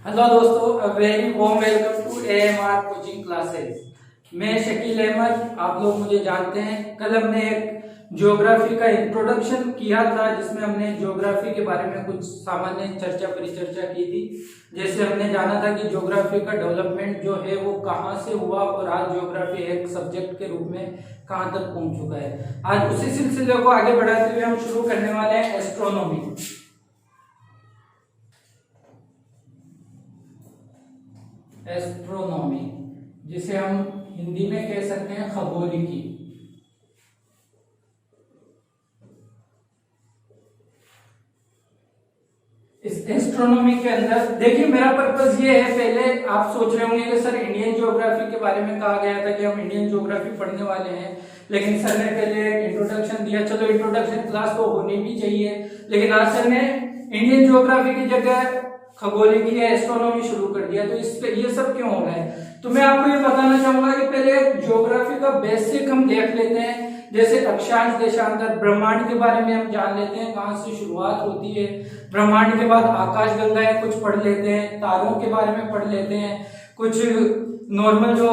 Hello दोस्तों, a very warm welcome to AMR coaching classes. मैं शकील अहमद, आप लोग मुझे जानते हैं। कल हमने एक ज्योग्राफी का इंट्रोडक्शन किया था जिसमें हमने ज्योग्राफी के बारे में कुछ सामान्य परिचर्चा की थी। जैसे हमने जाना था कि ज्योग्राफी का डेवलपमेंट जो है वो कहाँ से हुआ और आज ज्योग्राफी एक सब्जेक्ट के रूप में कहाँ तक पहुंच चुका है। आज उसी सिलसिले को आगे बढ़ाते हुए हम शुरू करने वाले हैं एस्ट्रोनॉमी। एस्ट्रोनॉमी जिसे हम हिंदी में कह सकते हैं खगोलिकी। इस एस्ट्रोनॉमी के अंदर देखिए, मेरा पर्पस ये है, पहले आप सोच रहे होंगे कि सर इंडियन ज्योग्राफी के बारे में कहा गया था कि हम इंडियन ज्योग्राफी पढ़ने वाले हैं, लेकिन सर ने पहले इंट्रोडक्शन दिया। चलो, इंट्रोडक्शन क्लास तो होनी भी चाहिए, लेकिन आज सर ने इंडियन ज्योग्राफी की जगह खगोलिकी या एस्ट्रोनॉमी शुरू कर दिया। तो इस पे ये सब क्यों हो रहा है, तो मैं आपको ये बताना चाहूंगा कि पहले ज्योग्राफी का बेसिक हम देख लेते हैं। जैसे अक्षांश, देशांतर, ब्रह्मांड के बारे में हम जान लेते हैं, कहां से शुरुआत होती है। ब्रह्मांड के बाद आकाश गंगाएं कुछ पढ़ लेते हैं, तारों के बारे में पढ़ लेते हैं, कुछ नॉर्मल जो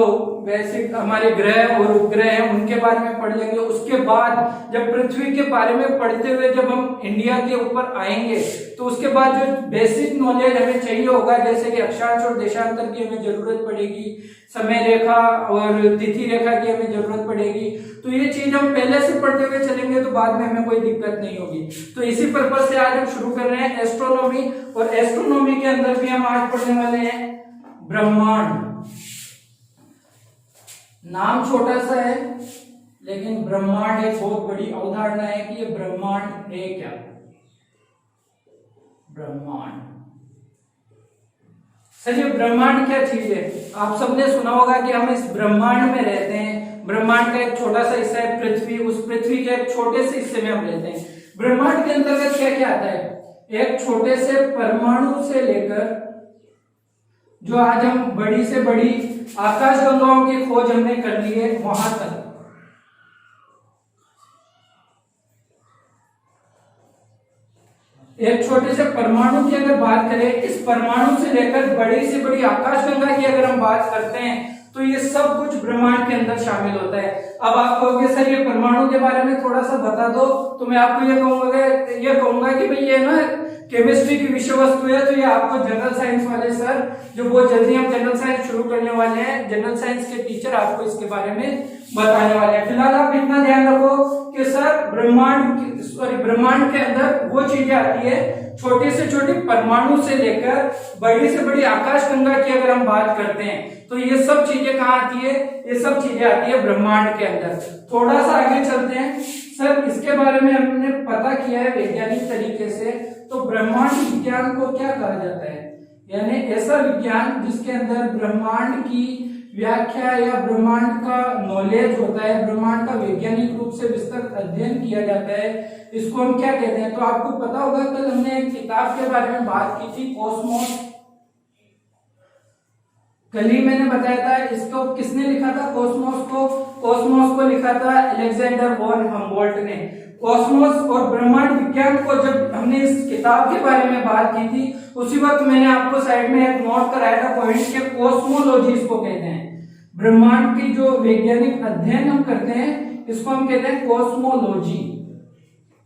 बेसिक हमारे ग्रह और उपग्रह हैं उनके बारे में पढ़ लेंगे। उसके बाद जब पृथ्वी के बारे में पढ़ते हुए जब हम इंडिया के ऊपर आएंगे तो उसके बाद जो बेसिक नॉलेज हमें चाहिए होगा, जैसे कि अक्षांश और देशांतर की हमें जरूरत पड़ेगी, समय रेखा और तिथि रेखा की हमें जरूरत पड़ेगी। तो ये चीज हम पहले से पढ़ते हुए चलेंगे तो बाद में हमें कोई दिक्कत नहीं होगी। तो इसी पर्पज से आज हम शुरू कर रहे हैं एस्ट्रोनॉमी। और एस्ट्रोनॉमी के अंदर भी हम आज पढ़ने वाले हैं ब्रह्मांड। नाम छोटा सा है, लेकिन ब्रह्मांड एक बहुत बड़ी अवधारणा है कि ये ब्रह्मांड है क्या। ब्रह्मांड, सर ये ब्रह्मांड क्या चीज है। आप सबने सुना होगा कि हम इस ब्रह्मांड में रहते हैं। ब्रह्मांड का एक छोटा सा हिस्सा है पृथ्वी, उस पृथ्वी के एक छोटे से हिस्से में हम रहते हैं। ब्रह्मांड के अंतर्गत क्या क्या आता है, एक छोटे से परमाणु से लेकर जो आज हम बड़ी से बड़ी आकाश गंगाओं की खोज हमने कर ली है वहां तक। एक छोटे से परमाणु की अगर बात करें, इस परमाणु से लेकर बड़ी से बड़ी आकाश गंगा की अगर हम बात करते हैं तो ये सब कुछ ब्रह्मांड के अंदर शामिल होता है। अब आप कहोगे सर ये परमाणु के बारे में थोड़ा सा बता दो, तो मैं आपको ये कहूंगा कि भाई ये ना केमिस्ट्री की विषय वस्तु है, तो ये आपको जनरल साइंस वाले सर, जो बहुत जल्दी हम जनरल साइंस शुरू करने वाले हैं, जनरल साइंस के टीचर आपको इसके बारे में बताने वाले हैं। फिलहाल आप इतना ध्यान रखो कि सर ब्रह्मांड के अंदर वो चीजें आती है, छोटे से छोटे परमाणु से लेकर बड़ी से बड़ी आकाश गंगा की अगर हम बात करते हैं तो ये सब चीजें कहाँ आती है, ये सब चीजें आती है ब्रह्मांड के अंदर। थोड़ा सा आगे चलते हैं। सर इसके बारे में हमने पता किया है वैज्ञानिक तरीके से, तो ब्रह्मांड विज्ञान को क्या कहा जाता है, यानी ऐसा विज्ञान जिसके अंदर ब्रह्मांड की व्याख्या या ब्रह्मांड का नॉलेज होता है, ब्रह्मांड का वैज्ञानिक रूप से विस्तृत अध्ययन किया जाता है, इसको हम क्या कहते हैं। तो आपको पता होगा कल हमने एक किताब के बारे में बात की थी, कॉस्मोस। कल ही मैंने बताया था इसको किसने लिखा था, कॉस्मोस को लिखा था अलेक्जेंडर वॉन हम्बोल्ट ने। कॉस्मोस और ब्रह्मांड विज्ञान को जब हमने इस किताब के बारे में बात की थी, उसी वक्त मैंने आपको साइड में एक नोट कराया था पॉइंट के कॉस्मोलॉजी इसको कहते हैं। ब्रह्मांड की जो वैज्ञानिक अध्ययन हम करते हैं इसको हम कहते हैं कॉस्मोलॉजी।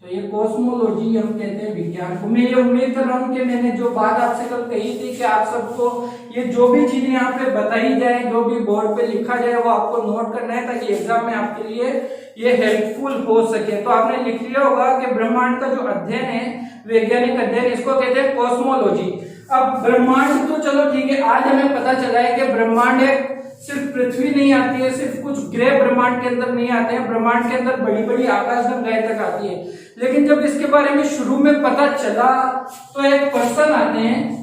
तो ये कॉस्मोलॉजी हम कहते हैं विज्ञान को। मैं ये उम्मीद कर रहा हूं कि मैंने जो बात आपसे कल कही थी कि आप सबको ये जो भी चीजें यहाँ पे बताई जाए, जो भी बोर्ड पे लिखा जाए, वो आपको नोट करना है ताकि एग्जाम में आपके लिए ये हेल्पफुल हो सके। तो आपने लिख लिया होगा कि ब्रह्मांड का जो अध्ययन है, वैज्ञानिक अध्ययन, इसको कहते हैं कॉस्मोलॉजी। अब ब्रह्मांड तो चलो ठीक है, आज हमें पता चला है कि ब्रह्मांड एक सिर्फ पृथ्वी नहीं आती है, सिर्फ कुछ ग्रह ब्रह्मांड के अंदर नहीं आते हैं, ब्रह्मांड के अंदर बड़ी बड़ी आकाश गंगाएं तक आती है। लेकिन जब इसके बारे में शुरू में पता चला तो एक पर्सन आते हैं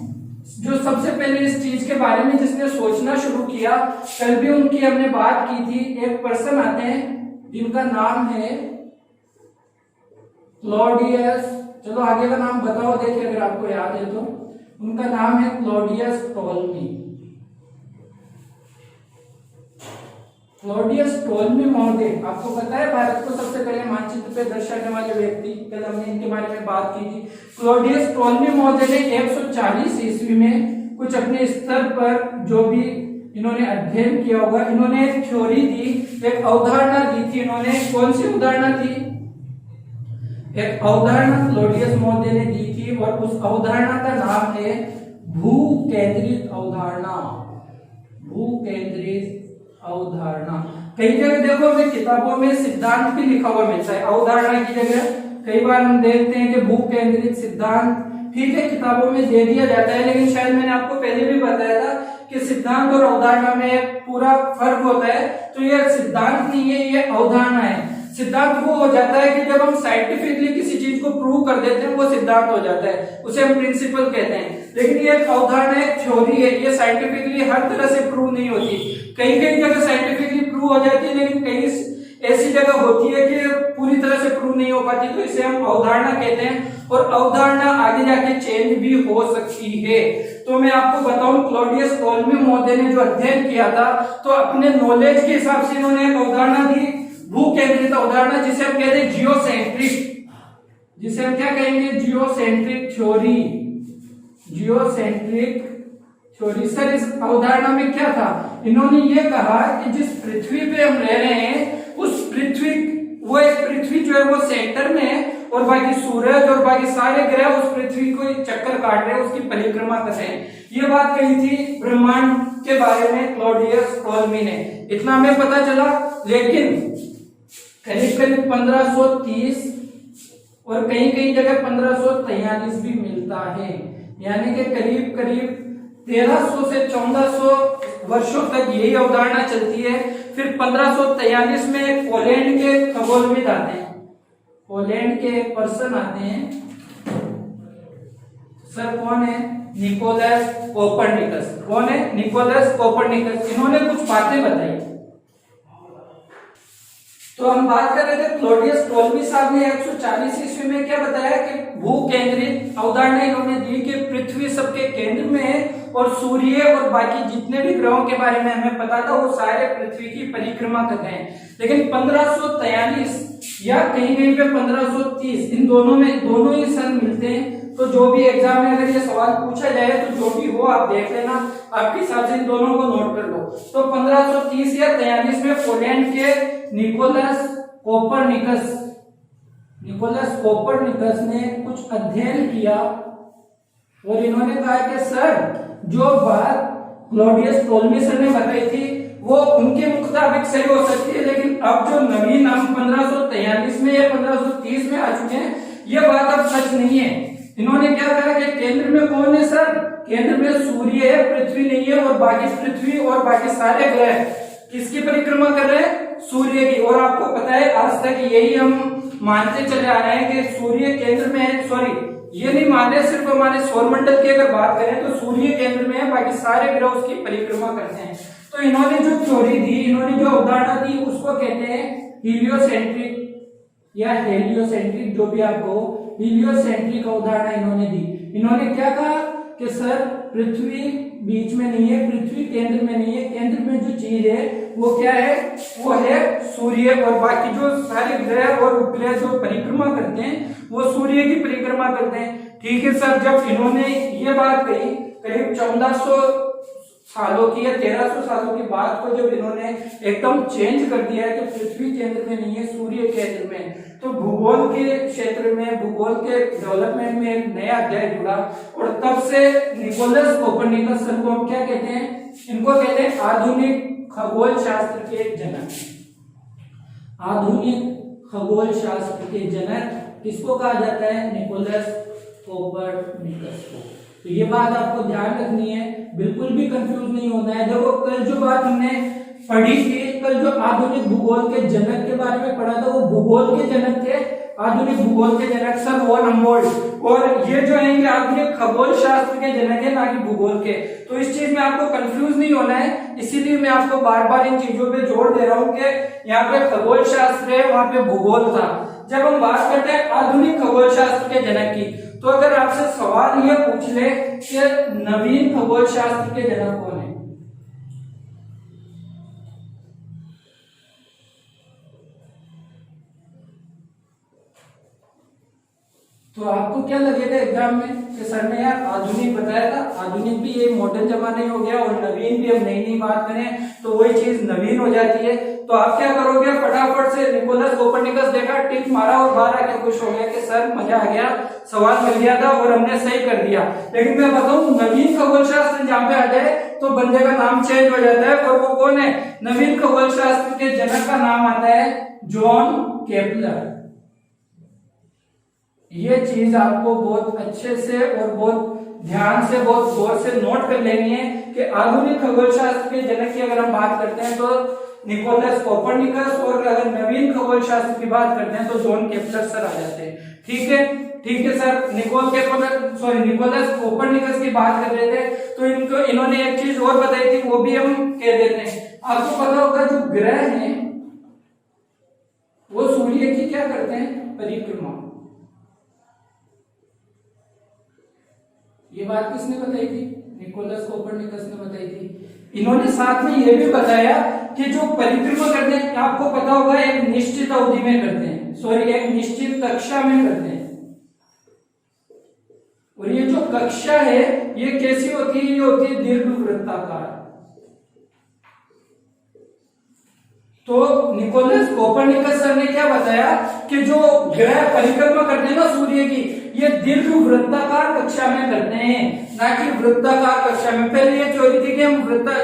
जो सबसे पहले इस चीज के बारे में जिसने सोचना शुरू किया, कल भी उनकी हमने बात की थी। एक पर्सन आते हैं जिनका नाम है क्लॉडियस, चलो आगे का नाम बताओ, देखिए अगर आपको याद है तो। उनका नाम है क्लॉडियस टोल्मी। क्लॉडियस टोल्मी महोदय, आपको पता है भारत को सबसे पहले मानचित्र पे दर्शाने वाले व्यक्ति, कल हमने इनके बारे में बात की थी। क्लॉडियस टोल्मी महोदय ने 140 ईस्वी में कुछ अपने स्तर पर जो भी इन्होंने अध्ययन किया होगा, इन्होंने एक थ्योरी दी, एक अवधारणा दी थी। इन्होंने कौन सी अवधारणा थी? एक अवधारणा क्लॉडियस महोदय ने दी थी और उस अवधारणा का नाम है भू केंद्रित अवधारणा। भू केंद्रित अवधारणा। कई जगह देखो हमें किताबों में सिद्धांत भी लिखा हुआ मिलता है अवधारणा की जगह। कई बार हम देखते हैं कि भू केंद्रित सिद्धांत, ठीक है, किताबों में दे दिया जाता है, लेकिन शायद मैंने आपको पहले भी बताया था कि सिद्धांत और अवधारणा में पूरा फर्क होता है। तो ये सिद्धांत नहीं है, ये अवधारणा है। सिद्धांत वो हो जाता है कि जब हम साइंटिफिकली किसी चीज को प्रूव कर देते हैं, वो सिद्धांत हो जाता है, उसे हम प्रिंसिपल कहते हैं। लेकिन ये एक अवधारणा, एक थ्योरी है, ये साइंटिफिकली हर तरह से प्रूव नहीं होती। कई कई जगह साइंटिफिकली प्रूव हो जाती है, लेकिन कई ऐसी जगह होती है कि पूरी तरह से प्रूव नहीं हो पाती, तो इसे हम अवधारणा कहते हैं। और अवधारणा आगे जाके चेंज भी हो सकती है। तो मैं आपको बताऊं, क्लॉडियस टोलेमी महोदय ने जो अध्ययन किया था, तो अपने नॉलेज के हिसाब से इन्होंने एक अवधारणा दी, भू केंद्रित अवधारणा, जिसे हम कहते हैं जियोसेंट्रिक, जिसे हम क्या कहेंगे? Geocentric theory. Geocentric theory. Sir इस अवधारणा में क्या था? इन्होंने ये कहा कि जिस पृथ्वी पे हम रह रहे हैं, उस पृथ्वी, वो एक पृथ्वी जो है वो सेंटर में है और बाकी सूरज और बाकी सारे ग्रह उस पृथ्वी को चक्कर काट रहे हैं, उसकी परिक्रमा कर रहे हैं। ये बात कही थी ब्रह्मांड के बारे में क्लॉडियस टोलेमी ने। इतना हमें पता चला। लेकिन करीब करीब 1530 और कहीं कहीं जगह 1543 भी मिलता है, यानी कि करीब करीब 1300 से 1400 वर्षों तक यही अवधारणा चलती है। फिर 1543 में पोलैंड के खगोलविद आते हैं, पोलैंड के एक पर्सन आते हैं। सर कौन है? Nicholas Copernicus. कौन है? Nicholas Copernicus. इन्होंने कुछ बातें बताई। तो हम बात कर रहे थे, क्लॉडियस टोलेमी साहब ने 140 ईस्वी में क्या बताया कि भू केंद्रित अवधारणा इन्होंने दी कि पृथ्वी सबके केंद्र में है और सूर्य और बाकी जितने भी ग्रहों के बारे में हमें पता था वो सारे पृथ्वी की परिक्रमा कर रहे हैं। लेकिन 1543 या कहीं कहीं पे 1530, इन दोनों में दोनों ही सन मिलते हैं। तो जो भी एग्जाम में अगर ये सवाल पूछा जाए तो जो भी हो आप देख लेना, आपके हिसाब से इन दोनों को नोट कर लो। तो 1530 या 43 में पोलैंड के निकोलस कोपरनिकस, निकोलस कोपरनिकस ने कुछ अध्ययन किया और इन्होंने कहा कि सर जो बात क्लॉडियस टोलेमी सर ने बताई थी वो उनके मुताबिक सही हो सकती है, लेकिन अब जो नवीन हम 1543 में या 1530 में आ चुके हैं, ये बात अब सच नहीं है। इन्होंने क्या कहा कि केंद्र में कौन है सर? केंद्र में सूर्य है, पृथ्वी नहीं है, और बाकी पृथ्वी और बाकी सारे ग्रह किसकी परिक्रमा कर रहे हैं? सूर्य की। और आपको पता है आज तक यही हम मानते चले आ रहे हैं कि सूर्य केंद्र में है। सॉरी, ये नहीं मान रहे, सिर्फ हमारे सौरमंडल की अगर बात करें तो सूर्य केंद्र में है, बाकी सारे ग्रह उसकी परिक्रमा करते हैं। तो इन्होंने जो थ्योरी दी, इन्होंने जो अवधारणा दी, उसको कहते हैं हीलियोसेंट्रिक या हेलियोसेंट्रिक, जो भी आपको, हीलियोसेंट्रिक अवधारणा इन्होंने दी। इन्होंने क्या कहा कि सर पृथ्वी बीच में नहीं है, पृथ्वी केंद्र में नहीं है, केंद्र में जो चीज है वो क्या है? वो है सूर्य, और बाकी जो सारे ग्रह और उपग्रह जो परिक्रमा करते हैं वो सूर्य की परिक्रमा करते हैं। ठीक है सर, जब इन्होंने ये बात कही करीब 1400 सालों की या 1300 सालों की बात को जब इन्होंने एकदम चेंज कर दिया है कि पृथ्वी केंद्र में नहीं है, सूर्य केंद्र में, तो भूगोल के क्षेत्र में, भूगोल के डेवलपमेंट में एक नया अध्याय जुड़ा। और तब से निकोलस कोपरनिकस सर को हम क्या कहते हैं? इनको कहते हैं आधुनिक खगोल शास्त्र के जनक। आधुनिक खगोल शास्त्र के जनक किसको कहा जाता है? निकोलस कोपरनिकस को। तो ये बात आपको ध्यान रखनी है, बिल्कुल भी कंफ्यूज नहीं होना है। देखो कल जो बात हमने पढ़ी थी, कल जो आधुनिक भूगोल के जनक के बारे में पढ़ा था, वो भूगोल के जनक थे, आधुनिक भूगोल के जनक सर वॉन हम्बोल्ट। और ये जो है ये आधुनिक खगोल शास्त्र के जनक है, ना कि भूगोल के। तो इस चीज में आपको कंफ्यूज नहीं होना है, इसीलिए मैं आपको बार बार इन चीजों पे जोर दे रहा हूँ कि यहाँ पे खगोल शास्त्र है, वहां पे भूगोल था। जब हम बात करते हैं आधुनिक खगोल शास्त्र के जनक की, तो अगर आपसे सवाल यह पूछ ले कि नवीन खगोल शास्त्र के जनक कौन है, तो आपको क्या लगेगा एग्जाम में कि सर ने यार आधुनिक बताया था, आधुनिक भी ये मॉडर्न जमाने हो गया और नवीन भी हम नई नई बात करें तो वही चीज नवीन हो जाती है। तो आप क्या करोगे, फटाफट से निकोलस कोपरनिकस देखा, टिक मारा और बाहर आके खुश हो गया कि सर मजा आ गया, सवाल मिल गया था और हमने सही कर दिया। लेकिन मैं बताऊं नवीन खगोल शास्त्र जहाँ पे आ जाए तो बंदे का नाम चेंज हो जाता है, और वो कौन है, नवीन खगोल शास्त्र के जनक का नाम आता है जॉन केपलर। ये चीज आपको बहुत अच्छे से और बहुत ध्यान से बहुत गौर से नोट कर लेनी है कि आधुनिक खगोल शास्त्र के जनक की अगर हम बात करते हैं तो निकोलस कोपरनिकस, और अगर नवीन खगोल शास्त्र की बात करते हैं तो जॉन केपलर सर आ जाते हैं। ठीक है, ठीक है सर, निकोलस कोपरनिकस की बात कर रहे थे तो इनको इन्होंने एक चीज और बताई थी, वो भी हम कह देते हैं। आपको पता होगा जो ग्रह हैं वो सूर्य की क्या करते हैं, परिक्रमा। ये बात किसने बताई थी, निकोलस कोपरनिकस ने बताई थी। इन्होंने साथ में ये भी बताया कि जो परिक्रमा करते हैं, आपको पता होगा एक निश्चित अवधि में करते हैं, सॉरी एक निश्चित कक्षा में करते हैं। और ये जो कक्षा है ये कैसी होती है, ये होती है दीर्घवृत्ताकार। तो निकोलस कोपरनिकस सर ने क्या बताया कि जो ग्रह परिक्रमा करते हैं ना सूर्य की, ये दीर्घवृत्ताकार कक्षा में करते हैं, ना कि वृत्ताकार कक्षा में। पहले ये थ्योरी थी कि हम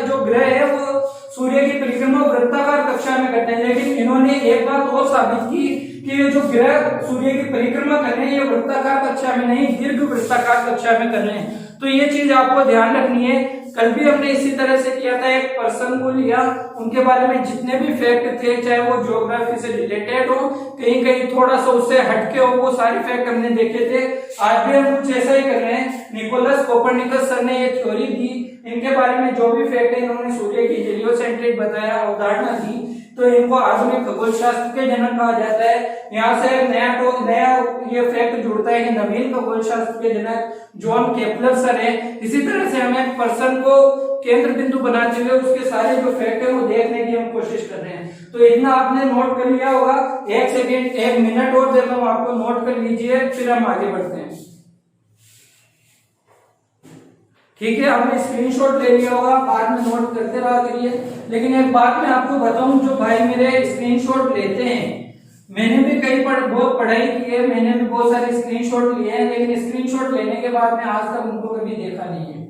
जो ग्रह है वो सूर्य की परिक्रमा वृत्ताकार कक्षा में करते हैं, लेकिन इन्होंने एक बात और साबित की कि ये जो ग्रह सूर्य की परिक्रमा कर रहे हैं ये वृत्ताकार कक्षा में नहीं, दीर्घवृत्ताकार कक्षा में कर रहे हैं। तो ये चीज आपको ध्यान रखनी है। कल भी हमने इसी तरह से किया था, एक पर्सन को लिया, उनके बारे में जितने भी फैक्ट थे, चाहे वो ज्योग्राफी से रिलेटेड हो, कहीं कहीं थोड़ा सा उससे हटके हो, वो सारे फैक्ट हमने देखे थे। आज भी हम कुछ ऐसा ही कर रहे हैं। निकोलस कोपरनिकस सर ने ये थ्योरी दी, इनके बारे में जो भी फैक्ट है इन्होंने सूर्य की हेलियोसेंट्रिक बताया, अवधारणा दी, तो इनको आधुनिक खगोल शास्त्र के जनक कहा जाता है। यहाँ से नया ये फैक्ट जुड़ता है कि नवीन खगोल शास्त्र के जनक जॉन केपलर सर है। इसी तरह से हमें पर्सन को केंद्र बिंदु बनाते हुए उसके सारे जो फैक्ट है वो देखने की हम कोशिश कर रहे हैं। तो इतना आपने नोट कर लिया होगा। एक सेकेंड, एक मिनट और देता हूं आपको, नोट कर लीजिए, फिर हम आगे बढ़ते हैं। ठीक है, आपने स्क्रीनशॉट ले लिया होगा, बाद में नोट करते रहा करिए। लेकिन एक बात मैं आपको बताऊं, जो भाई मेरे स्क्रीनशॉट लेते हैं, मैंने भी बहुत पढ़ाई की है, मैंने भी बहुत सारे स्क्रीनशॉट लिए हैं, लेकिन स्क्रीनशॉट लेने के बाद में आज तक उनको कभी देखा नहीं है।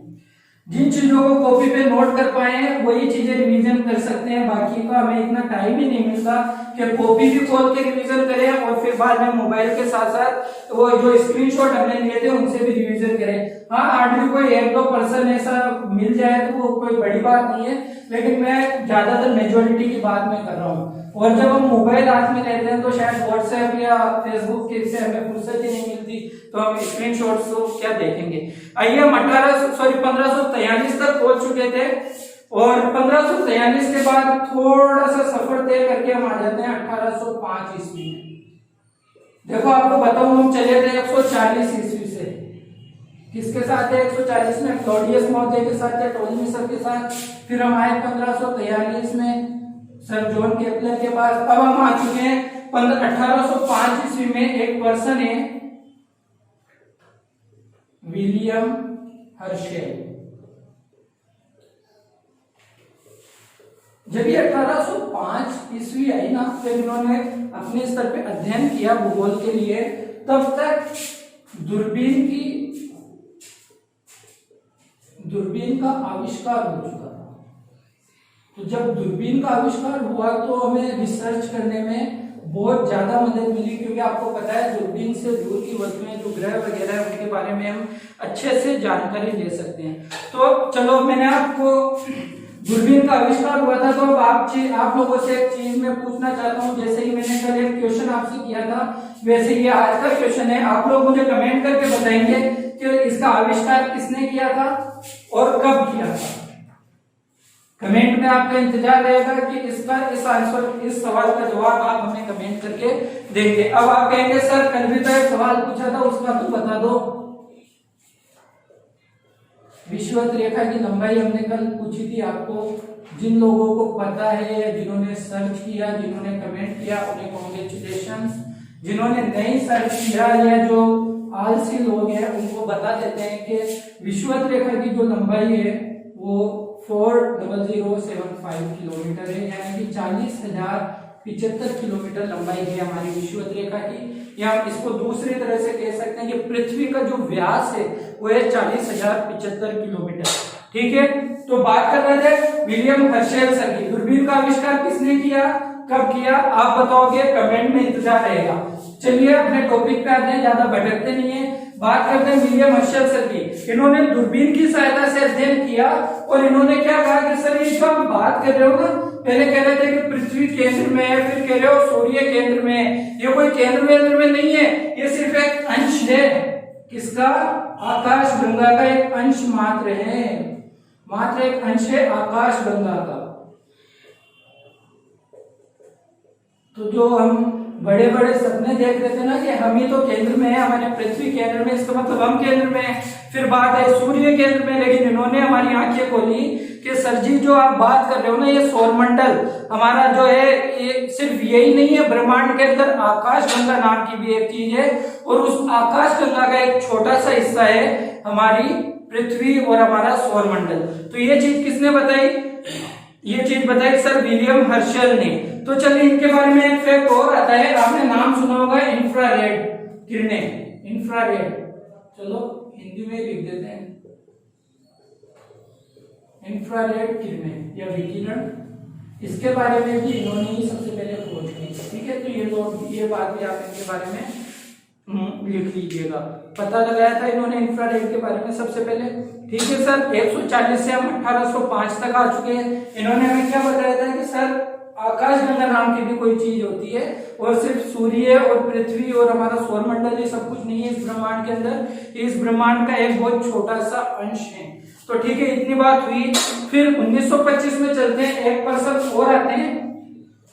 जिन चीजों को कॉपी पे नोट कर पाए हैं वही चीजें रिवीजन कर सकते हैं, बाकी का हमें इतना टाइम ही नहीं मिलता कि कॉपी भी खोल के रिवीजन करें और फिर बाद में मोबाइल के साथ साथ वो जो स्क्रीनशॉट हमने लिए थे उनसे भी रिवीजन करें। हाँ, आज भी कोई 1-2% ऐसा मिल जाए तो वो कोई बड़ी बात नहीं है, लेकिन मैं ज्यादातर मेजोरिटी की बात मैं कर रहा हूँ। और जब हम मोबाइल हाथ में लेते हैं तो शायद व्हाट्सएप या फेसबुक के से हमें फुर्सत ही नहीं मिलती, तो हम स्क्रीनशॉट्स तो क्या देखेंगे। आइए हम 1543 तक पहुंच चुके थे और 1543 के बाद थोड़ा सा सफर तय करके हम आ जाते हैं 1805 ईस्वी में। देखो आपको बताऊं, हम चले थे 140 ईस्वी से, किसके साथ है 140 में, क्लॉडियस महोदय के साथ या टोलमी सर के साथ। फिर हम आए 1543 में सर जॉन केपलर के पास। अब हम आ चुके हैं 1805 ईस्वी में। एक पर्सन है विलियम हर्शेल। जब ये 1805 ईस्वी आई ना, जब इन्होंने अपने स्तर पे अध्ययन किया भूगोल के लिए, तब तक दूरबीन का आविष्कार हो चुका था। तो जब दूरबीन का आविष्कार हुआ तो हमें रिसर्च करने में बहुत ज्यादा मदद मिली, क्योंकि आपको पता है दूरबीन से दूर की वस्तुएं जो ग्रह वगैरह है उनके बारे में हम अच्छे से जानकारी ले सकते हैं। तो चलो, मैंने आपको दूरबीन का आविष्कार हुआ था, तो अब आप लोगों से एक चीज मैं पूछना चाहता हूँ। जैसे ही मैंने कल एक क्वेश्चन आपसे किया था, वैसे ये आज का क्वेश्चन है। आप लोग मुझे कमेंट करके बताएंगे कि इसका आविष्कार किसने किया था और कब किया था। कमेंट में आपका इंतजार रहेगा कि इस सवाल का जवाब आप हमें कमेंट करके देंगे। अब आप कहेंगे सर कल भी तो एक सवाल पूछा था, उसका तो बता दो। विषुवत रेखा की लंबाई हमने कल पूछी थी आपको। जिन लोगों को पता है या जिन्होंने सर्च किया, जिन्होंने कमेंट किया, उन्हें कॉन्ग्रेचुलेशंस। जिन्होंने नहीं सर्च किया या जो आलसी लोग हैं उनको बता देते हैं कि विषुवत रेखा की जो लंबाई है वो 40075 किलोमीटर है, यानी कि 40,075 किलोमीटर लंबाई है हमारी विषुवत रेखा की। या हम इसको दूसरी तरह से कह सकते हैं कि पृथ्वी का जो व्यास है वो है 40,075 किलोमीटर। ठीक है, तो बात कर रहे थे विलियम हर्शेल सर की। दूरबीन का आविष्कार किसने किया, कब किया, आप बताओगे, कमेंट में इंतजार रहेगा। चलिए अपने टॉपिक पे आते हैं, ज्यादा भटकते नहीं है, बात करते हैं विलियम हर्शेल सर की। इन्होंने दूरबीन की सहायता से अध्ययन किया और इन्होंने क्या कहा कि सर ये जो हम बात कर रहे हो ना, पहले कह रहे थे कि पृथ्वी केंद्र में है, फिर कह रहे हो सूर्य केंद्र में है, ये कोई केंद्र में नहीं है, ये सिर्फ एक अंश है। किसका, आकाश गंगा का एक अंश मात्र है, मात्र एक अंश है आकाश गंगा का। तो जो हम बड़े बड़े सपने देख रहे थे ना कि हम ही तो केंद्र में है, हमारे पृथ्वी केंद्र में, इसका मतलब हम केंद्र में है, फिर बात है सूर्य केंद्र में। लेकिन इन्होंने हमारी आंखें खोली कि सर जी जो आप बात कर रहे हो ना, ये सौरमंडल हमारा जो है, ये सिर्फ यही नहीं है, ब्रह्मांड के अंदर आकाश गंगा नाम की भी एक चीज है, और उस आकाश गंगा का एक छोटा सा हिस्सा है हमारी पृथ्वी और हमारा सौरमंडल। तो ये चीज किसने बताई, ये चीज बताई सर विलियम हर्शेल ने। तो चलिए इनके बारे में एक फैक्ट और आता है, आपने नाम सुना होगा इंफ्रारेड किरणें, इंफ्रारेड, चलो हिंदी में लिख देते हैं, इंफ्रारेड किरणें या विकिरण, इसके बारे में भी इन्होंने ही सबसे पहले खोज की। ठीक है, तो ये बात भी आप इनके बारे में लिख लीजिएगा, पता लगाया था इन्होंने इंफ्रारेड के बारे में सबसे पहले। ठीक है सर, 140 से हम 1805 तक आ चुके हैं। इन्होंने हमें क्या बताया था कि सर आकाशगंगा नाम की भी कोई चीज होती है, और सिर्फ सूर्य और पृथ्वी और हमारा सौरमंडल ये सब कुछ नहीं है इस ब्रह्मांड के अंदर, इस ब्रह्मांड का एक बहुत छोटा सा अंश है। तो ठीक है, इतनी बात हुई। फिर 1925 में चलते हैं, एक पर्सन और आते हैं।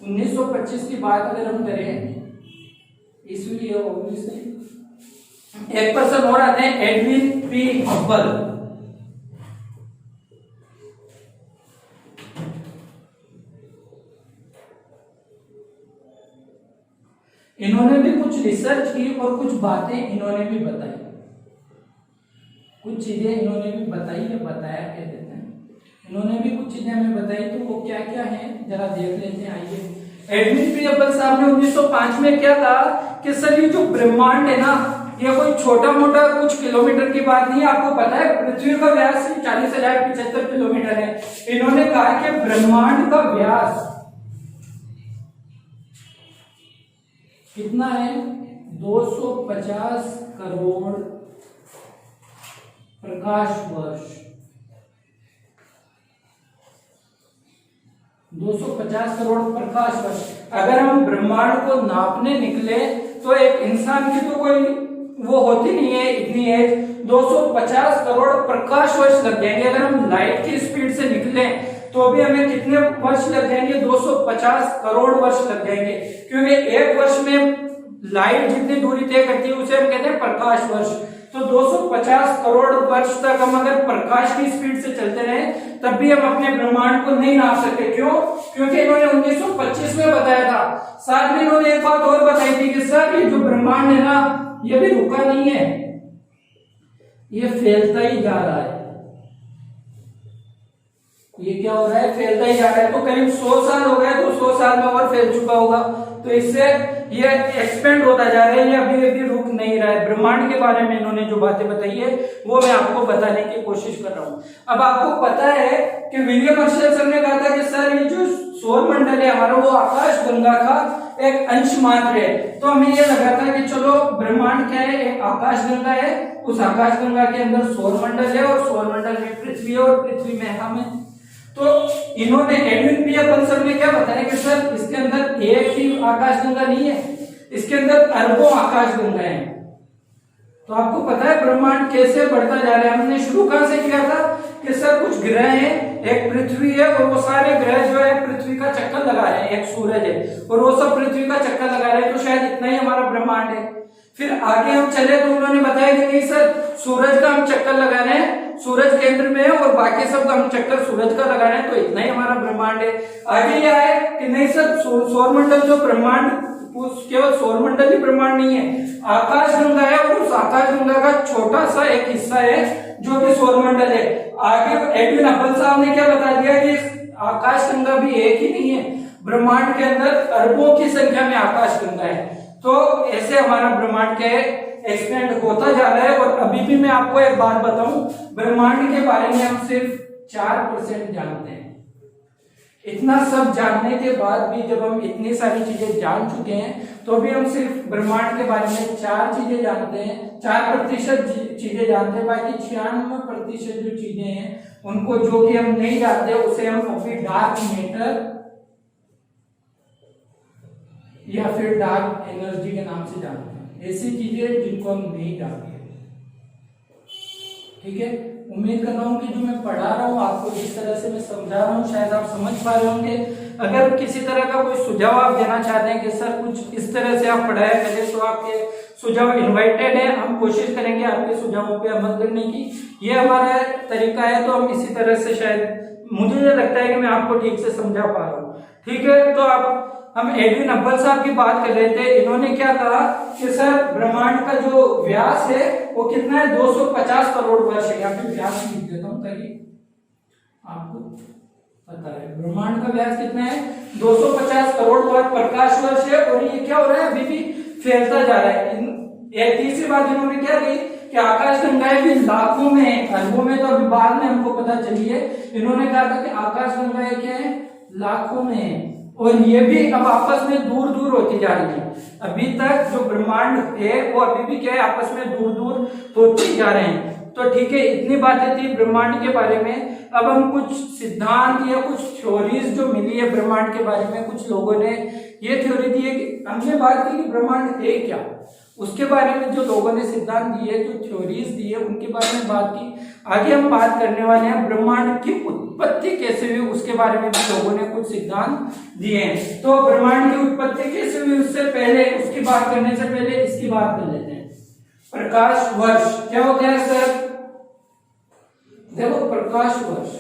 1925 की बात अगर हम करें, इसलिए एक पर्सन और आते हैं, एडविन पी हब्बल। इन्होंने भी कुछ रिसर्च की और कुछ बातें इन्होंने भी बताई, कुछ चीजें इन्होंने भी बताई या बताया कह देते हैं, इन्होंने भी कुछ चीजें हमें बताई। तो वो क्या क्या है जरा देख लेते हैं, आइए। एडविन पी हब्बल साहब ने 1905 में क्या कहा कि सर ये जो ब्रह्मांड है ना, ये कोई छोटा मोटा कुछ किलोमीटर की बात नहीं है। आपको पता है पृथ्वी का व्यास 40,075 किलोमीटर है। इन्होंने कहा कि ब्रह्मांड का व्यास कितना है, 250 करोड़ प्रकाश वर्ष, 250 करोड़ प्रकाश वर्ष। अगर हम ब्रह्मांड को नापने निकले तो एक इंसान की तो कोई वो होती नहीं है इतनी एज, 250 करोड़ प्रकाश वर्ष लग जाएंगे। अगर हम लाइट की स्पीड से निकले तो भी हमें कितने वर्ष लग जाएंगे, 250 करोड़ वर्ष लग जाएंगे, क्योंकि एक वर्ष में लाइट जितनी दूरी तय करती है उसे हम कहते हैं प्रकाश वर्ष। तो 250 करोड़ वर्ष तक हम अगर प्रकाश की स्पीड से चलते रहे तब भी हम अपने ब्रह्मांड को नहीं नाप सकते। क्यों? क्योंकि इन्होंने 1925 में बताया था। साथ में इन्होंने एक बात और बताई थी कि सर ये जो ब्रह्मांड है ना, ये भी रुका नहीं है, ये फैलता ही जा रहा है। ये क्या हो रहा है, फैलता ही जा रहा है। तो करीब 100 साल हो गए तो 100 साल में और फैल चुका होगा, तो इससे ये एक्सपेंड होता जा रहा है, ये अभी अभी रुक नहीं रहा है। ब्रह्मांड के बारे में इन्होंने जो बातें बताई है वो मैं आपको बताने की कोशिश कर रहा हूँ। अब आपको पता है कि विलियम हर्शेल सर ने कहा था कि सर ये जो सौर मंडल है हमारा वो आकाश गंगा का एक अंश मात्र है। तो हमें ये लगा था कि चलो ब्रह्मांड क्या है, एक आकाश गंगा है, उस आकाश गंगा के अंदर सौर मंडल है और सौर मंडल में पृथ्वी है और पृथ्वी में हम है। तो इन्होंने एडविन पी हब्बल सर ने क्या बताया कि सर इसके अंदर एक ही आकाश गंगा नहीं है, इसके अंदर अरबों आकाश गंगा है। तो आपको पता है ब्रह्मांड कैसे बढ़ता जा रहा है। हमने शुरू कहां से किया था कि सर कुछ ग्रह हैं, एक पृथ्वी है और वो सारे ग्रह जो है पृथ्वी का चक्कर लगा रहे हैं, एक सूरज है और वो सब पृथ्वी का चक्कर लगा रहे हैं, तो शायद इतना ही हमारा ब्रह्मांड है। फिर आगे हम चले तो उन्होंने बताया कि नहीं सर सूरज का हम चक्कर लगा रहे हैं, सूरज केंद्र में है और बाकी सब हम चक्कर सूरज का लगा रहे हैं, तो इतना ही हमारा ब्रह्मांड है। आगे यह है कि नहीं सर सौरमंडल जो ब्रह्मांड केवल सौरमंडल ही ब्रह्मांड नहीं है, आकाशगंगा है और उस आकाशगंगा का छोटा सा एक हिस्सा है जो कि सौरमंडल है। आगे एडविन हबल साहब ने क्या बता दिया कि आकाशगंगा भी एक ही नहीं है, ब्रह्मांड के अंदर अरबों की संख्या में आकाशगंगा है। तो ऐसे हमारा ब्रह्मांड के एक्सपेंड होता जा रहा है। और अभी भी मैं आपको एक बात बताऊं, ब्रह्मांड के बारे में हम सिर्फ 4% जानते हैं। इतना सब जानने के बाद भी जब हम इतनी सारी चीजें जान चुके हैं तो भी हम सिर्फ ब्रह्मांड के बारे में 4 चीजें जानते हैं, 4% चीजें जानते हैं। बाकी 96% जो चीजें हैं उनको, जो कि हम नहीं जानते, उसे हम अभी डार्क मैटर या फिर डार्क एनर्जी के नाम से जानते हैं। ऐसी चीजें जिनको हम नहीं जानते। ठीक है, उम्मीद कर रहा हूँ कि जो मैं पढ़ा रहा हूँ आपको, जिस तरह से मैं समझा रहा हूँ, शायद आप समझ पा रहे होंगे। अगर किसी तरह का कोई सुझाव आप देना चाहते हैं कि सर कुछ इस तरह से आप पढ़ाया करें, तो आपके सुझाव इनवाइटेड है। हम कोशिश करेंगे आपके सुझावों पे अमल करने की। ये हमारा तरीका है, तो हम इसी तरह से, शायद मुझे ये लगता है कि मैं आपको ठीक से समझा पा रहा हूँ। ठीक है, तो आप हम एडविन हबल साहब की बात कर रहे थे। इन्होंने क्या कहा कि सर ब्रह्मांड का जो व्यास है वो कितना है, 250 करोड़ वर्ष है। यहाँ पे व्यास लिख देता हूँ ताकि आपको पता है। ब्रह्मांड का व्यास कितना है, 250 करोड़ प्रकाश वर्ष है। और ये क्या हो रहा है, अभी भी फैलता जा रहा है। एक तीसरी बात इन्होंने क्या की कि आकाशगंगाएं भी लाखों में है, अरबों में तो अभी बाद में हमको पता चली है। इन्होंने कहा था कि आकाशगंगाएं क्या है, लाखों में है। और ये भी अब आपस में दूर दूर होती जा रही है। अभी तक जो ब्रह्मांड है वो अभी भी क्या है, आपस में दूर दूर होते जा रहे हैं। तो ठीक है, इतनी बातें थी ब्रह्मांड के बारे में। अब हम कुछ सिद्धांत या कुछ थ्योरीज जो मिली है ब्रह्मांड के बारे में, कुछ लोगों ने ये थ्योरी दी है कि हमने बात की कि ब्रह्मांड है क्या, उसके बारे में जो लोगों ने सिद्धांत दिए, जो थ्योरीज दी है, उनके बारे में बात की। आगे हम बात करने वाले हैं ब्रह्मांड की उत्पत्ति कैसे हुई, उसके बारे में भी लोगों ने कुछ सिद्धांत दिए हैं। तो ब्रह्मांड की उत्पत्ति कैसे हुई, उससे पहले, उसकी बात करने से पहले इसकी बात कर लेते हैं। प्रकाश वर्ष क्या होता है सर? देखो, प्रकाश वर्ष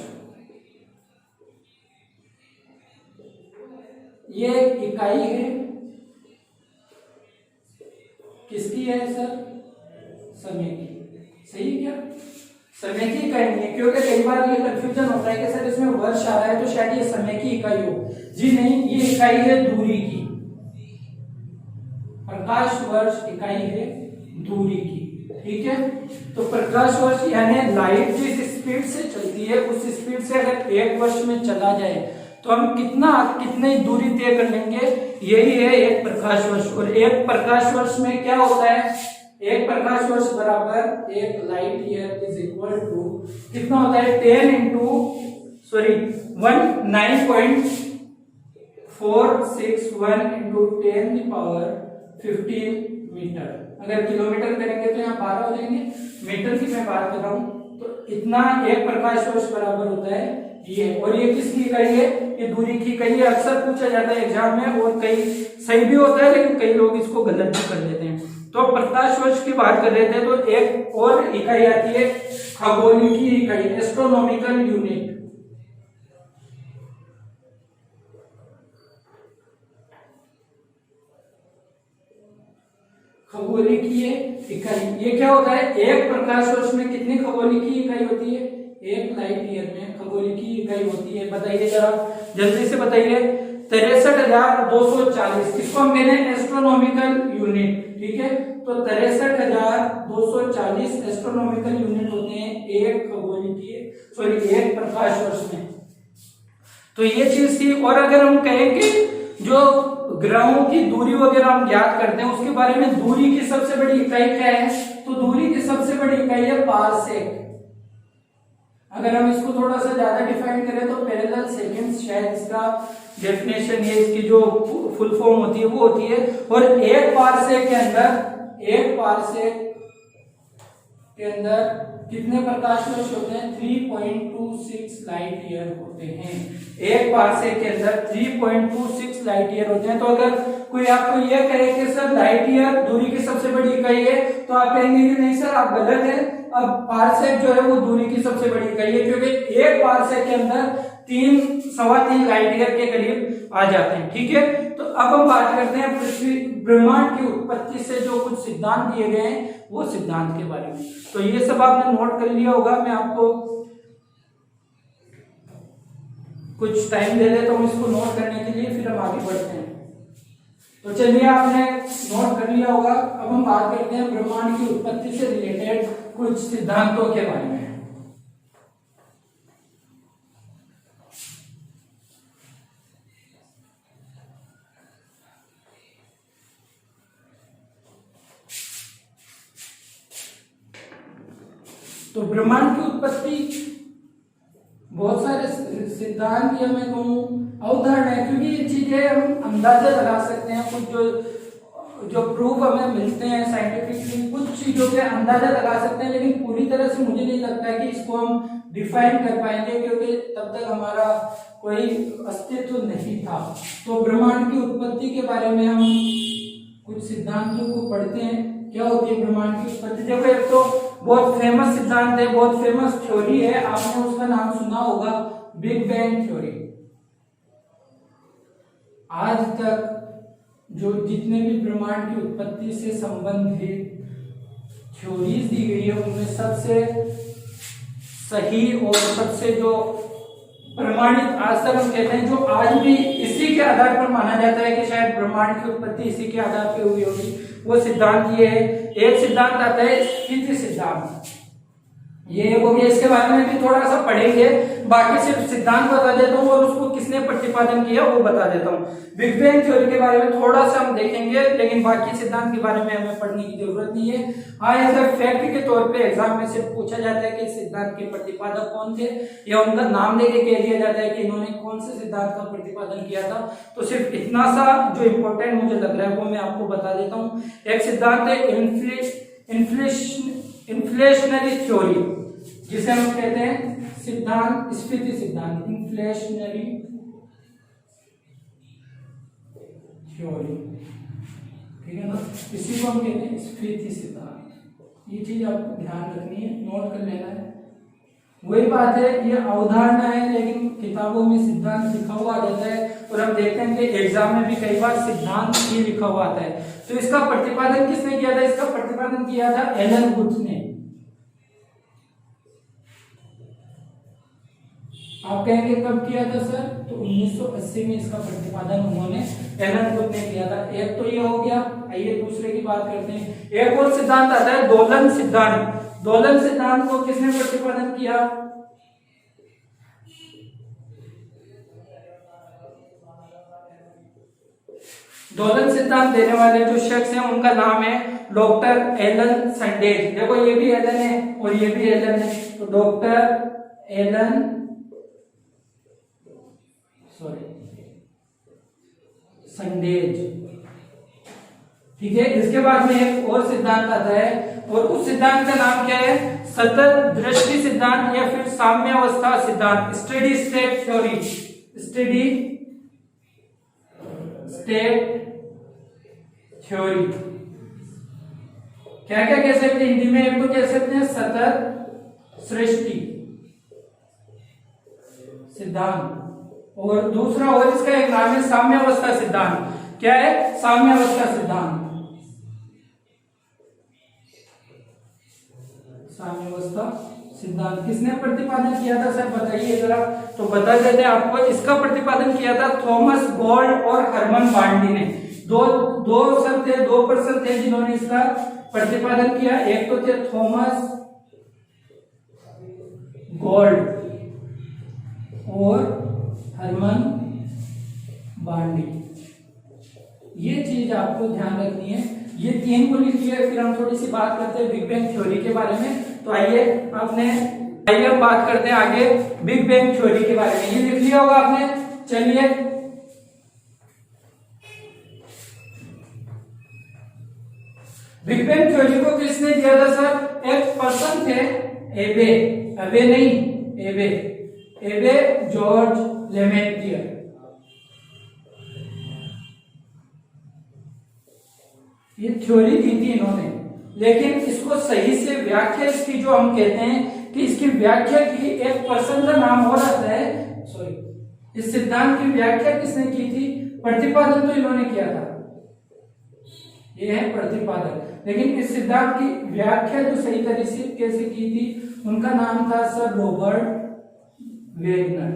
ये इकाई है, किसकी है सर? समय की। सही है क्या? समय की इकाई नहीं है, क्योंकि कई बार ये कंफ्यूजन होता है कि सर इसमें वर्ष आ रहा है तो शायद ये समय की इकाई हो। जी नहीं, ये इकाई है दूरी की। प्रकाश वर्ष इकाई है दूरी की। ठीक है, तो प्रकाश वर्ष यानी लाइट जिस स्पीड से चलती है उस स्पीड से अगर 1 वर्ष में चला जाए तो हम कितनी दूरी तय कर लेंगे, यही है एक प्रकाश वर्ष। और एक प्रकाश वर्ष में क्या होता है, एक प्रकाश वर्ष बराबर एक light year is equal to कितना होता है, 19.461 इंटू 10⁻15 मीटर। अगर किलोमीटर करेंगे तो यहाँ 12 हो जाएंगे, मीटर की मैं बात कर रहा हूँ। तो इतना एक प्रकाश वर्ष बराबर होता है ये। और ये किसकी इकाई है, ये दूरी की इकाई है। अक्सर पूछा जाता है एग्जाम में, और कई सही भी होता है लेकिन कई लोग इसको गलत भी कर देते हैं। तो प्रकाश वर्ष की बात कर रहे थे, तो एक और इकाई आती है खगोलीय इकाई, एस्ट्रोनॉमिकल यूनिट। खगोलीय इकाई ये क्या होता है, एक प्रकाश वर्ष में कितनी खगोलीय इकाई होती है, एक लाइट ईयर में खगोलीय इकाई होती है। बताइए जरा जल्दी से बताइए। 63,240 इसको हम कहते हैं एस्ट्रोनॉमिकल यूनिट। ठीक है, तो 63,240 एस्ट्रोनॉमिकल यूनिट होते हैं एक एक प्रकाश वर्ष में। तो ये चीज थी। और अगर हम कहेंगे जो ग्रहों की दूरी वगैरह हम ज्ञात करते हैं उसके बारे में, दूरी की सबसे बड़ी इकाई क्या है, तो दूरी की सबसे बड़ी इकाई है पारसेक। अगर हम इसको थोड़ा सा ज्यादा डिफाइन करें तो पैरेलल सेकेंड्स, शायद इसका डेफिनेशन है, इसकी जो फुल फॉर्म होती है वो होती है। और एक पारसेक के अंदर कितने प्रकाश वर्ष होते हैं, 3.26 लाइट ईयर होते हैं। एक पारसेक के अंदर 3.26 लाइट ईयर होते हैं। तो अगर कोई आपको यह कहे कि सर लाइट ईयर दूरी की सबसे बड़ी इकाई है, तो आप कहेंगे कि नहीं सर आप गलत है। अब पारसेक जो है वो दूरी की सबसे बड़ी इकाई है, क्योंकि एक पारसेक के अंदर 3-3.25 लाइट ईयर के करीब आ जाते हैं। ठीक है, तो अब हम बात करते हैं पृथ्वी ब्रह्मांड की उत्पत्ति से जो कुछ सिद्धांत दिए गए हैं वो सिद्धांत के बारे में। तो ये सब आपने नोट कर लिया होगा, मैं आपको कुछ टाइम दे देता हूँ इसको नोट करने के लिए, फिर हम आगे बढ़ते हैं। तो चलिए, आपने नोट कर लिया होगा। अब हम बात करते हैं ब्रह्मांड की उत्पत्ति से रिलेटेड कुछ सिद्धांतों के बारे में। तो ब्रह्मांड की उत्पत्ति बहुत सारे सिद्धांत या मैं कहूँ अवधारणा है, क्योंकि ये चीजें हम अंदाजा लगा सकते हैं। कुछ जो प्रूफ हमें मिलते हैं साइंटिफिकली, कुछ चीजों के अंदाजा लगा सकते हैं, लेकिन पूरी तरह से मुझे नहीं लगता है कि इसको हम डिफाइन कर पाएंगे, क्योंकि तब तक हमारा कोई अस्तित्व नहीं था। तो ब्रह्मांड की उत्पत्ति के बारे में हम कुछ सिद्धांतों को पढ़ते हैं। क्या होती है ब्रह्मांड की उत्पत्ति? देखो, एक तो बहुत फेमस सिद्धांत है, बहुत फेमस थ्योरी है, आपने उसका नाम सुना होगा, बिग बैंग थ्योरी। आज तक जो जितने भी ब्रह्मांड की उत्पत्ति से संबंधित थ्योरीज दी गई है उनमें सबसे सही और सबसे जो प्रमाणित आज तक हम कहते हैं, जो आज भी इसी के आधार पर माना जाता है कि शायद ब्रह्मांड की उत्पत्ति इसी के आधार पर हुई होगी, वो सिद्धांत ये है। एक सिद्धांत आता है स्थिति सिद्धांत, ये हो गया, इसके बारे में भी थोड़ा सा पढ़ेंगे, बाकी सिर्फ सिद्धांत बता देता हूँ और उसको किसने प्रतिपादन किया वो बता देता हूँ। बिग बैंग थ्योरी के बारे में थोड़ा सा हम देखेंगे, लेकिन बाकी सिद्धांत के बारे में हमें पढ़ने की जरूरत नहीं है। हाँ, एज ए फैक्ट के तौर पे एग्जाम में सिर्फ पूछा जाता है कि सिद्धांत के प्रतिपादक कौन थे, या उनका नाम लेके कह दिया जाता है कि इन्होंने कौन से सिद्धांत का प्रतिपादन किया था। तो सिर्फ इतना सा जो इम्पोर्टेंट मुझे लग रहा है वो मैं आपको बता देता हूँ। एक सिद्धांत है इन्फ्लेशनरी थ्योरी, जिसे हम कहते हैं सिद्धांत स्फीति सिद्धांत, इन्फ्लेशनरी थ्योरी। ठीक है ना, इसी को हम कहते हैं स्फीति सिद्धांत। ये चीज आपको ध्यान रखनी है, नोट कर लेना है। वही बात है, ये अवधारणा है, लेकिन किताबों में सिद्धांत लिखा हुआ आ जाता है, और हम देखते हैं कि एग्जाम में भी कई बार सिद्धांत ही लिखा हुआ आता है। तो इसका प्रतिपादन किसने किया था? इसका प्रतिपादन किया था एलन गुथ ने। आप कहेंगे कब किया था सर? तो 1980 में इसका प्रतिपादन उन्होंने एलन गुथ ने किया था। एक तो ये हो गया, आइए दूसरे की बात करते हैं। एक और सिद्धांत आता है दोलन सिद्धांत। दोलन सिद्धांत को किसने प्रतिपादन किया? दोलन सिद्धांत देने वाले जो शख्स हैं उनका नाम है डॉक्टर एलन संडेज। देखो, ये भी एलन है और ये भी एलन है, तो डॉक्टर एलन संडेज। ठीक है, इसके बाद में एक और सिद्धांत आता है, और उस सिद्धांत का नाम क्या है? सतत दृष्टि सिद्धांत, या फिर साम्यावस्था सिद्धांत, steady state theory. Steady state theory क्या क्या कह सकते हैं हिंदी में? एक तो कह सकते हैं सतत सृष्टि सिद्धांत, और दूसरा और इसका एक नाम है साम्यावस्था सिद्धांत। क्या है? साम्यावस्था सिद्धांत। साम्यावस्था सिद्धांत किसने प्रतिपादन किया था सर, बताइए जरा। तो बता देते हैं आपको, इसका प्रतिपादन किया था थॉमस गोल्ड और हरमन बांडी ने। दो सर थे, 2 पर्सन थे जिन्होंने इसका प्रतिपादन किया। एक तो थे थॉमस गोल्ड और हरमन बांडी। ये चीज आपको ध्यान रखनी है, ये 3 को लिख लिया। फिर हम थोड़ी सी बात करते हैं बिग बैंग थ्योरी के बारे में। तो आइए हम बात करते हैं आगे बिग बैंग थ्योरी के बारे में। ये लिख लिया होगा आपने, चलिए। बिग बैंग थ्योरी को किसने दिया था सर? एक पर्सन थे, एबे जॉर्ज लेमेंटियर। ये थ्योरी दी थी इन्होंने, लेकिन इसको सही से व्याख्या, इसकी जो हम कहते हैं कि इसकी व्याख्या की एक पर्सन का नाम हो रहा है, सॉरी इस सिद्धांत की व्याख्या किसने की थी? प्रतिपादन तो इन्होंने किया था, ये है प्रतिपादन, लेकिन इस सिद्धांत की व्याख्या जो सही तरीके से कैसे की थी, उनका नाम था sir Robert Wegner.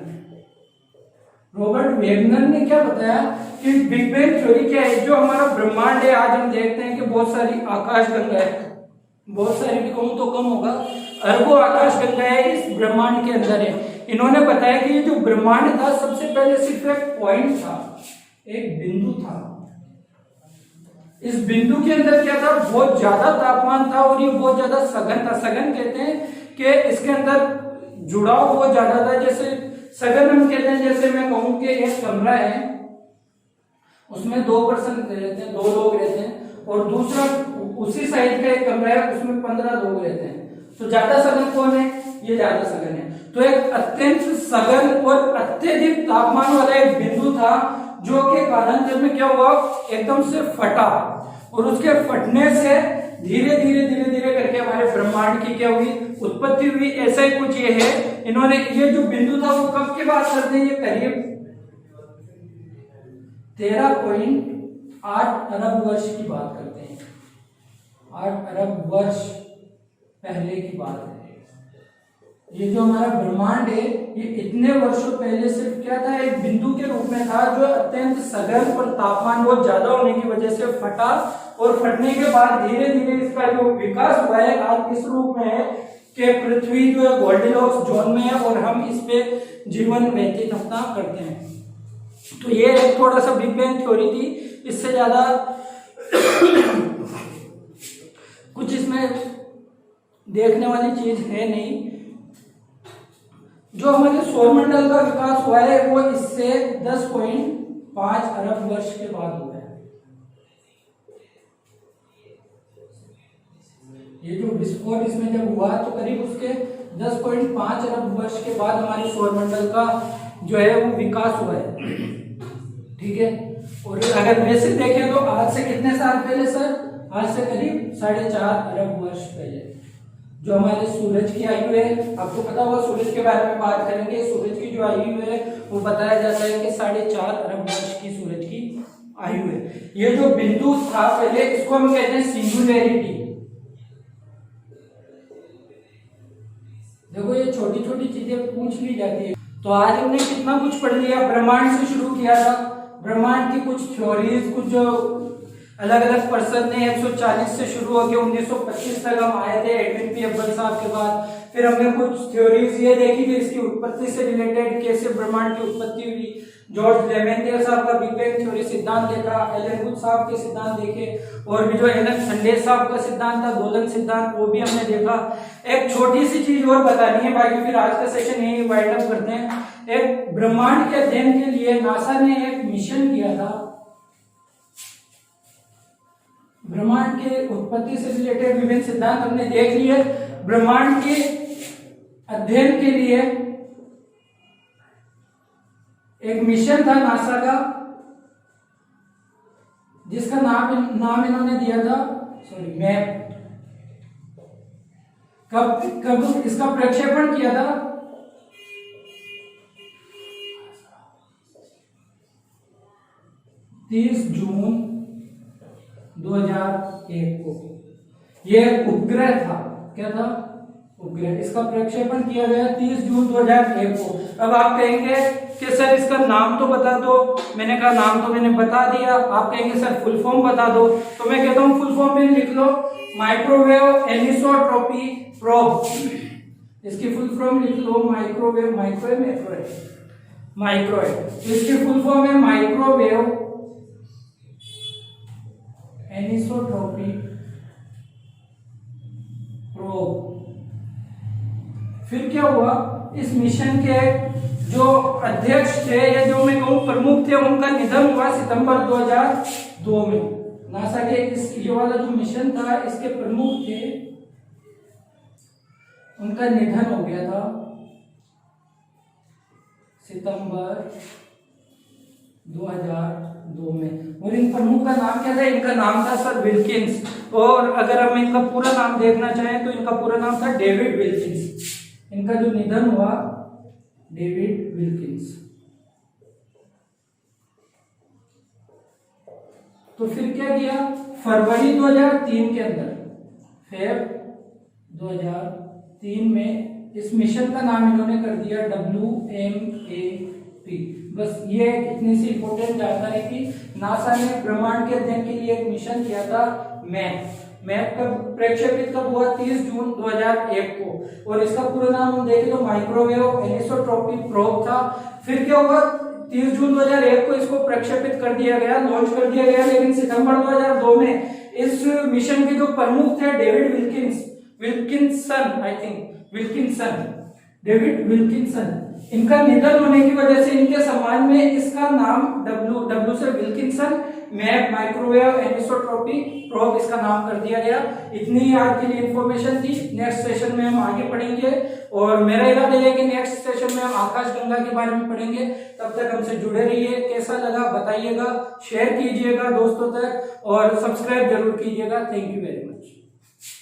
Robert Wegner ने क्या बताया कि बिग बैंग थ्योरी क्या है, जो हमारा ब्रह्मांड है, आज हम देखते हैं कि बहुत सारी आकाशगंगाएं, बहुत सारी भी कहूं तो कम होगा, अरबों आकाशगंगाएं इस ब्रह्मांड के अंदर है। इन्होंने बताया कि ये जो ब्रह्मांड था सबसे पहले सिर्फ एक पॉइंट था, एक बिंदु था। इस बिंदु के अंदर क्या था, बहुत ज्यादा तापमान था और ये बहुत ज्यादा सघन था। सघन कहते हैं कि इसके अंदर जुड़ाव बहुत ज्यादा था। जैसे सघन हम कहते हैं, जैसे मैं कहूं कि एक कमरा है, उसमें 2 पर्सन रहते हैं, 2 लोग रहते हैं, और दूसरा उसी साइड का एक कमरा है, उसमें 15 लोग रहते हैं, तो ज्यादा सघन कौन है? ये ज्यादा सघन है। तो एक अत्यंत सघन और अत्यधिक तापमान वाला एक बिंदु था, जो के कालांतर में क्या हुआ, एकदम से फटा, और उसके फटने से धीरे धीरे धीरे धीरे करके हमारे ब्रह्मांड की क्या हुई, उत्पत्ति हुई। ऐसा ही कुछ ये है। इन्होंने ये जो बिंदु था वो कब की बात करते हैं, ये करीब 13.8 अरब वर्ष की बात करते हैं। 8 अरब वर्ष पहले की बात है। ये जो हमारा ब्रह्मांड है, ये इतने वर्षों पहले सिर्फ क्या था, एक बिंदु के रूप में था, जो अत्यंत सघन और तापमान बहुत ज्यादा होने की वजह से फटा, और फटने के बाद धीरे धीरे इसका जो विकास हुआ है आज इस रूप में है कि पृथ्वी जो है गोल्डीलॉक्स जोन में है, और हम इस पे जीवन व्यतीत अपना करते हैं। तो ये एक थोड़ा सा बिग बैंग थ्योरी थी, इससे ज्यादा कुछ इसमें देखने वाली चीज है नहीं। जो हमारे सौरमंडल का विकास हुआ है वो इससे 10.5 अरब वर्ष के बाद हुआ है। ये जो विस्फोट इसमें जब हुआ तो करीब उसके 10.5 अरब वर्ष के बाद हमारे सौरमंडल का जो है वो विकास हुआ है। ठीक है, और अगर वैसे देखें तो आज से कितने साल पहले सर, आज से करीब 4.5 अरब वर्ष पहले जो हमारे सूरज की आयु है, आपको पता होगा सूरज के बारे में बात करेंगे। सूरज की जो आयु है वो बताया जाता है कि 4.5 अरब वर्ष की सूरज की आयु है। ये जो बिंदु था पहले, इसको हम कहते हैं सिंगुलैरिटी। देखो ये छोटी छोटी चीजें पूछ ली जाती है। तो आज हमने कितना कुछ पढ़ लिया, ब्रह्मांड से शुरू किया था, ब्रह्मांड की कुछ थ्योरीज, कुछ जो अलग अलग पर्सन ने 140 से शुरू होकर 1925 तक हम आए थे एडविन पी हब्बल साहब के बाद। फिर हमने कुछ थ्योरीज ये देखी थी इसकी उत्पत्ति से रिलेटेड, कैसे ब्रह्मांड की उत्पत्ति हुई। जॉर्ज लेमेंटियर साहब का बिग बैंग थ्योरी सिद्धांत देखा, एलन गुड साहब के सिद्धांत देखे, और भी जो एलन संडे साहब का सिद्धांत था, दोलन सिद्धांत, वो भी हमने देखा। एक छोटी सी चीज और बतानी है बाकी फिर आज का सेशन यही वाइंड अप करते हैं। एक ब्रह्मांड के अध्ययन के लिए नासा ने एक मिशन किया था। ब्रह्मांड के उत्पत्ति से रिलेटेड विभिन्न सिद्धांत हमने देख लिए। ब्रह्मांड के अध्ययन के लिए एक मिशन था नासा का, जिसका नाम इन्होंने दिया था मैप। कब इसका प्रक्षेपण किया था? 30 जून 2001 को। यह उपग्रह था, क्या था? उपग्रह। इसका प्रक्षेपण किया गया 30 जून 2001 को। अब आप कहेंगे कि सर इसका नाम तो बता दो। मैंने कहा नाम तो मैंने बता दिया। आप कहेंगे सर फुल फॉर्म बता दो, तो मैं कहता हूं फुल फॉर्म में लिख लो, माइक्रोवेव एनिसोट्रॉपी प्रोब। इसकी फुल फॉर्म लिख लो, माइक्रोवेव, माइक्रोवेव। इसकी फुल फॉर्म है माइक्रोवेव एनिसोट्रॉपी प्रोब। फिर क्या हुआ, इस मिशन के जो अध्यक्ष थे या जो मैं कहूं प्रमुख थे, उनका निधन हुआ सितंबर 2002 में। नासा के इस ये वाला जो मिशन था, इसके प्रमुख थे, उनका निधन हो गया था सितंबर 2002 में। और इन प्रमुख का नाम क्या था? इनका नाम था सर विल्किंस। और अगर हम इनका पूरा नाम देखना चाहें तो इनका पूरा नाम था डेविड विल्किंस। इनका जो निधन हुआ, डेविड विल्किंस। तो फिर क्या किया, फरवरी 2003 के अंदर, फेब 2003 में इस मिशन का नाम इन्होंने कर दिया WMAP। बस ये इतनी सी इंपॉर्टेंट जानकारी थी। नासा ने ब्रह्मांड के अध्ययन के लिए एक मिशन किया था मैप का प्रक्षेपित कब हुआ, 30 जून 2001 को, और इसका पूरा नाम हम देखें तो माइक्रोवेव एनिसोट्रॉपी प्रोब था। फिर क्या हुआ, 30 जून 2001 को इसको प्रक्षेपित कर दिया गया, लॉन्च कर दिया गया, लेकिन सितंबर 2002 में इस मिशन के जो प्रमुख थे डेविड विल्किंसन, इनका निधन होने की वजह से इनके सम्मान में इसका नाम W से Wilkinson map microwave anisotropy probe इसका नाम कर दिया गया। इतनी आज के लिए इंफॉर्मेशन थी। नेक्स्ट सेशन में हम आगे पढ़ेंगे, और मेरा इरादा है कि नेक्स्ट सेशन में हम आकाश गंगा के बारे में पढ़ेंगे। तब तक हमसे जुड़े रहिए। कैसा लगा बताइएगा, शेयर कीजिएगा दोस्तों तक, और सब्सक्राइब जरूर कीजिएगा। Thank you very much.